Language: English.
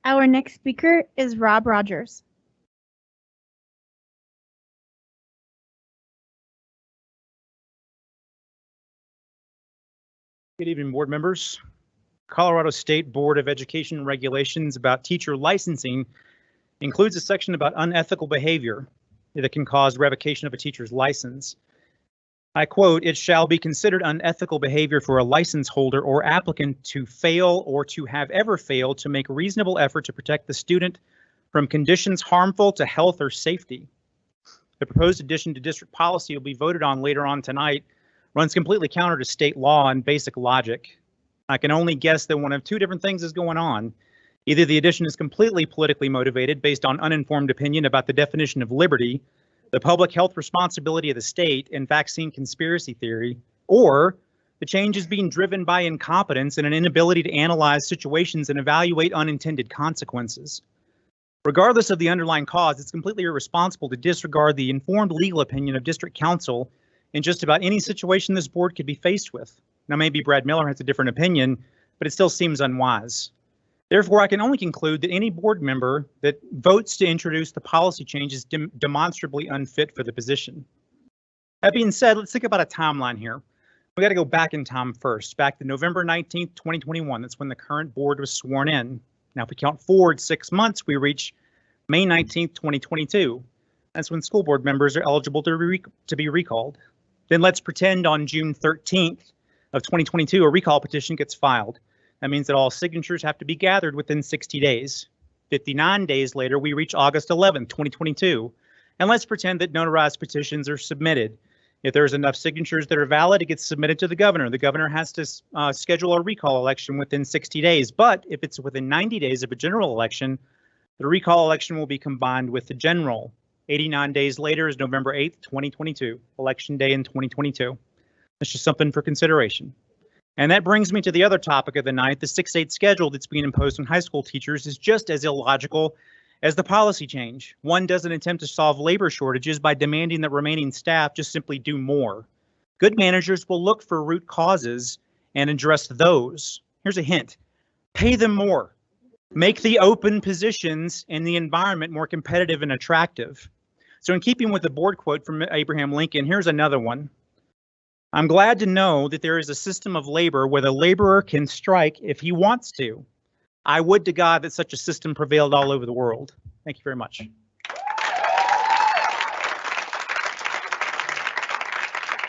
Our next speaker is Rob Rogers. Good evening, board members. Colorado State Board of Education regulations about teacher licensing includes a section about unethical behavior that can cause revocation of a teacher's license. I quote, "It shall be considered unethical behavior for a license holder or applicant to fail or to have ever failed to make reasonable effort to protect the student from conditions harmful to health or safety." The proposed addition to district policy will be voted on later on tonight runs completely counter to state law and basic logic. I can only guess that one of two different things is going on. Either the addition is completely politically motivated based on uninformed opinion about the definition of liberty, the public health responsibility of the state, and vaccine conspiracy theory, or the change is being driven by incompetence and an inability to analyze situations and evaluate unintended consequences. Regardless of the underlying cause, it's completely irresponsible to disregard the informed legal opinion of district counsel in just about any situation this board could be faced with. Now, maybe Brad Miller has a different opinion, but it still seems unwise. Therefore, I can only conclude that any board member that votes to introduce the policy change is demonstrably unfit for the position. That being said, let's think about a timeline here. We got to go back in time first, back to November 19th, 2021. That's when the current board was sworn in. Now, if we count forward 6 months, we reach May 19th, 2022. That's when school board members are eligible to be recalled. Then let's pretend on June 13th of 2022, a recall petition gets filed. That means that all signatures have to be gathered within 60 days. 59 days later, we reach August 11th, 2022. And let's pretend that notarized petitions are submitted. If there's enough signatures that are valid, it gets submitted to the governor. The governor has to schedule a recall election within 60 days. But if it's within 90 days of a general election, the recall election will be combined with the general. 89 days later is November 8th, 2022, election day in 2022. That's just something for consideration. And that brings me to the other topic of the night. The 6-8 schedule that's being imposed on high school teachers is just as illogical as the policy change. One doesn't attempt to solve labor shortages by demanding that remaining staff just simply do more. Good managers will look for root causes and address those. Here's a hint: pay them more. Make the open positions and the environment more competitive and attractive. So in keeping with the board quote from Abraham Lincoln, here's another one. "I'm glad to know that there is a system of labor where the laborer can strike if he wants to. I would to God that such a system prevailed all over the world." Thank you very much.